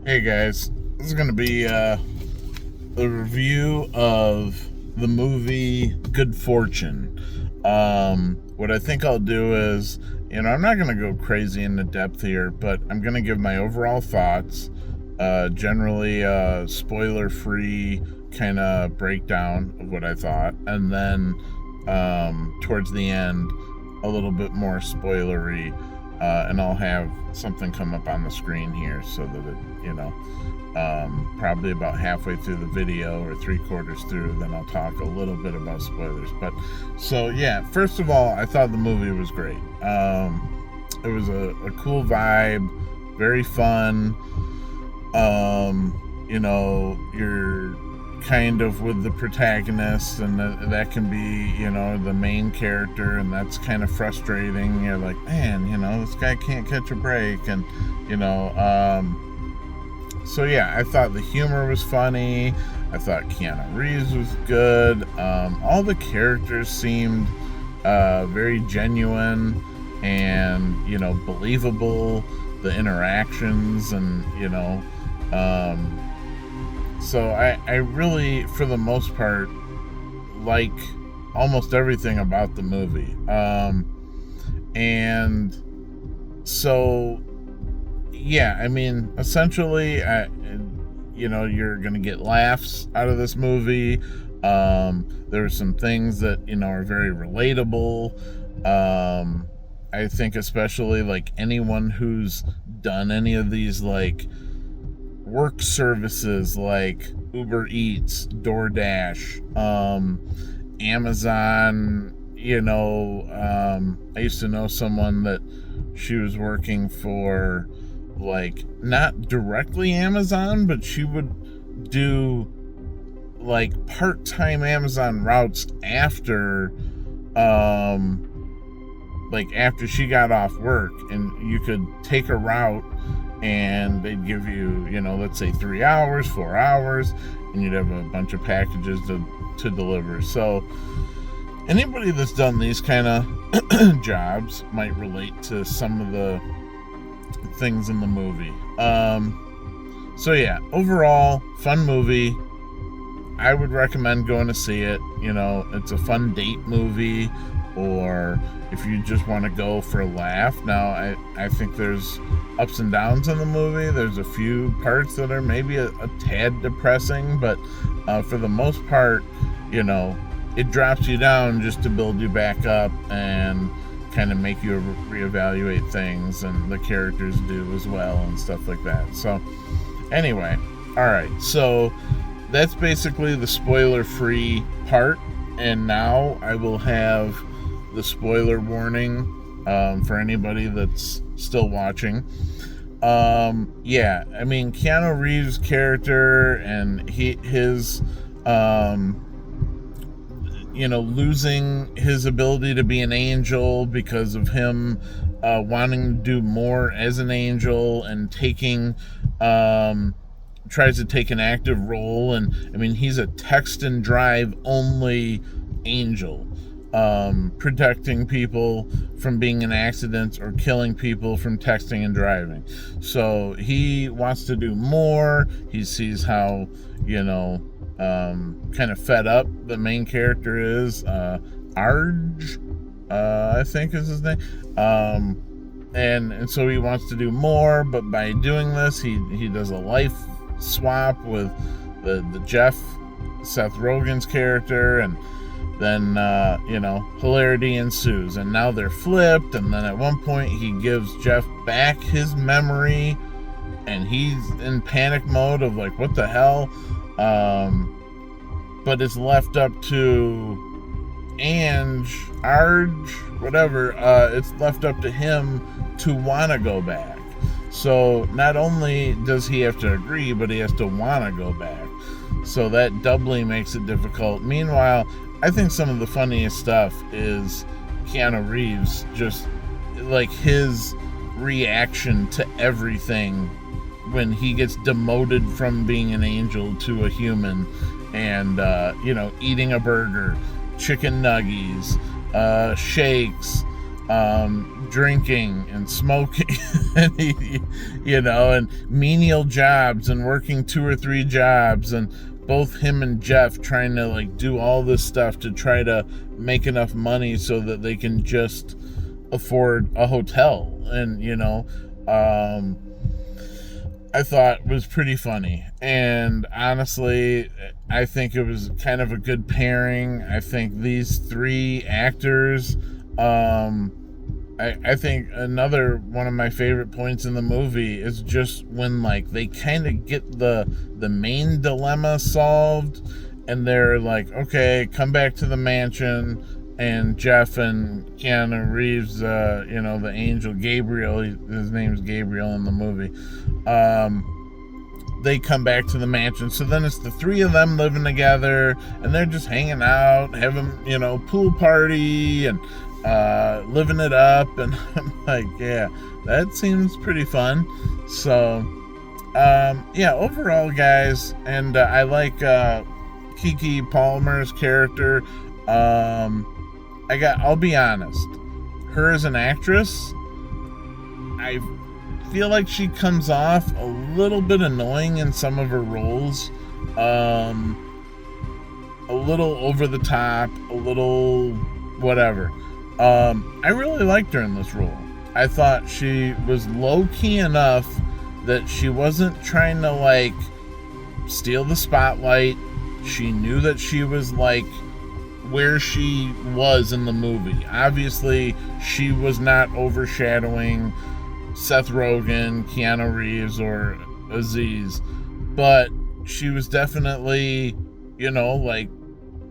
Hey guys, this is going to be a review of the movie Good Fortune. What I think I'll do is, I'm not going to go crazy into depth here, but I'm going to give my overall thoughts, generally spoiler free kind of breakdown of what I thought, and then towards the end, a little bit more spoilery, and I'll have something come up on the screen here so that probably about halfway through the video or 3/4 through, then I'll talk a little bit about spoilers. But so yeah, first of all, I thought the movie was great. It was a cool vibe, very fun. You're kind of with the protagonist, and that can be, the main character, and that's kind of frustrating. You're like, man, this guy can't catch a break, and so yeah, I thought the humor was funny. I thought Keanu Reeves was good. All the characters seemed very genuine and believable. The interactions and so I really, for the most part, like almost everything about the movie. And so yeah, I mean, essentially, you're gonna get laughs out of this movie. There are some things that are very relatable. I think especially like anyone who's done any of these like work services like Uber Eats, DoorDash, Amazon. I used to know someone that she was working for, like, not directly Amazon, but she would do like part-time Amazon routes after after she got off work, and you could take a route and they'd give you, let's say 3 hours, 4 hours, and you'd have a bunch of packages to deliver. So anybody that's done these kind of jobs might relate to some of the things in the movie. So yeah, overall, fun movie. I would recommend going to see it. It's a fun date movie, or if you just want to go for a laugh. Now, I think there's ups and downs in the movie. There's a few parts that are maybe a tad depressing, but for the most part, it drops you down just to build you back up and kind of make you reevaluate things, and the characters do as well and stuff like that. So anyway, all right, so that's basically the spoiler-free part, and now I will have the spoiler warning for anybody that's still watching. Yeah, I mean, Keanu Reeves' character and his losing his ability to be an angel because of him wanting to do more as an angel, and tries to take an active role. And I mean, he's a text and drive only angel, protecting people from being in accidents or killing people from texting and driving. So he wants to do more. He sees how, kind of fed up the main character is. Arj, I think is his name. And so he wants to do more, but by doing this, he does a life swap with the Jeff, Seth Rogen's character, and then hilarity ensues, and now they're flipped. And then at one point he gives Jeff back his memory, and he's in panic mode of like, what the hell. But it's left up to Arj, whatever, it's left up to him to want to go back. So not only does he have to agree, but he has to want to go back. So that doubly makes it difficult. Meanwhile, I think some of the funniest stuff is Keanu Reeves, just like his reaction to everything when he gets demoted from being an angel to a human, and eating a burger, chicken nuggies, shakes, drinking and smoking and and menial jobs and working 2 or 3 jobs, and both him and Jeff trying to like do all this stuff to try to make enough money so that they can just afford a hotel. And I thought was pretty funny, and honestly I think it was kind of a good pairing. I think these 3 actors, I think another one of my favorite points in the movie is just when like they kind of get the main dilemma solved, and they're like, okay, come back to the mansion, and Jeff and Keanu Reeves, the angel Gabriel, his name's Gabriel in the movie, they come back to the mansion. So then it's the 3 of them living together, and they're just hanging out, having, pool party, and living it up. And I'm like, yeah, that seems pretty fun. So, overall, guys, and I like Keke Palmer's character. I'll be honest, her as an actress, I feel like she comes off a little bit annoying in some of her roles. A little over the top, a little whatever. I really liked her in this role. I thought she was low-key enough that she wasn't trying to like steal the spotlight. She knew that she was like where she was in the movie. Obviously, she was not overshadowing Seth Rogen, Keanu Reeves, or Aziz, but she was definitely, like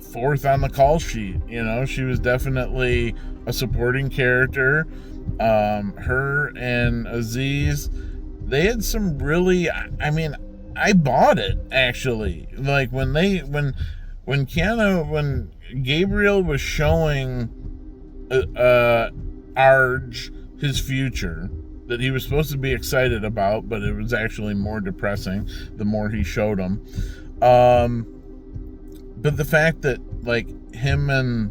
4th on the call sheet. She was definitely a supporting character. Her and Aziz, they had some really, I bought it actually. Like when Gabriel was showing Arj his future that he was supposed to be excited about, but it was actually more depressing the more he showed him. But the fact that like him and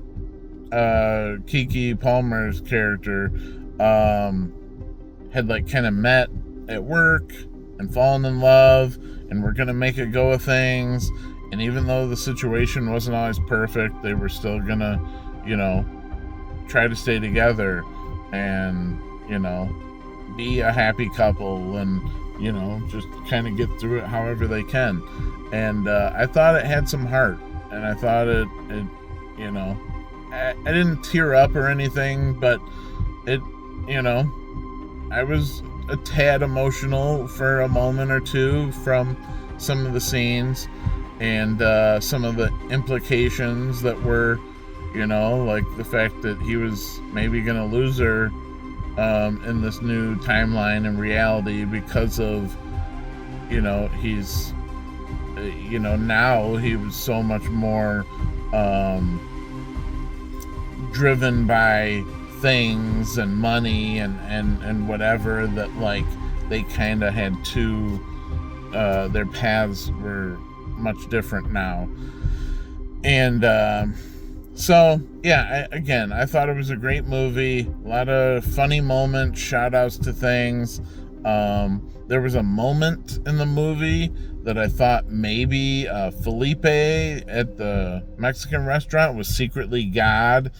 Keke Palmer's character had like kind of met at work and fallen in love and were gonna make a go of things. And even though the situation wasn't always perfect, they were still gonna, try to stay together and, be a happy couple and, just kind of get through it however they can. And I thought it had some heart, and I thought it I didn't tear up or anything, but it, I was a tad emotional for a moment or two from some of the scenes. And some of the implications that were, like the fact that he was maybe going to lose her in this new timeline and reality because of, he's, now he was so much more driven by things and money and whatever, that like they kind of had their paths were much different now. And so yeah, I thought it was a great movie, a lot of funny moments, shout outs to things. There was a moment in the movie that I thought maybe Felipe at the Mexican restaurant was secretly God.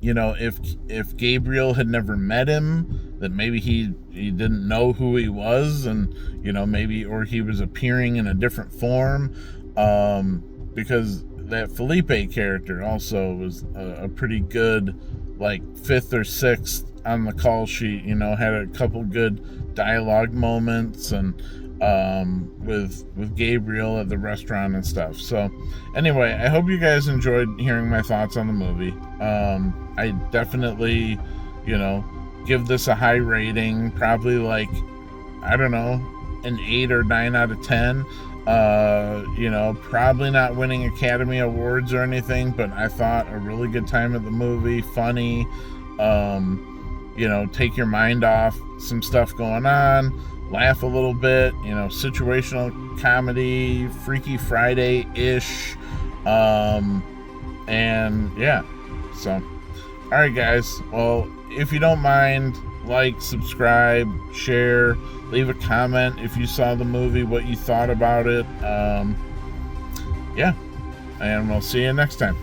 If Gabriel had never met him, that maybe he didn't know who he was, and maybe, or he was appearing in a different form, because that Felipe character also was a pretty good, like 5th or 6th on the call sheet. Had a couple good dialogue moments, and with Gabriel at the restaurant and stuff. So anyway, I hope you guys enjoyed hearing my thoughts on the movie. I definitely, give this a high rating, probably like, I don't know, an 8 or 9 out of 10. Probably not winning Academy Awards or anything, but I thought a really good time at the movie, funny, take your mind off some stuff going on, laugh a little bit, situational comedy, Freaky Friday-ish, and yeah, so All right, guys. Well, if you don't mind, like, subscribe, share, leave a comment if you saw the movie, what you thought about it. Yeah, and we'll see you next time.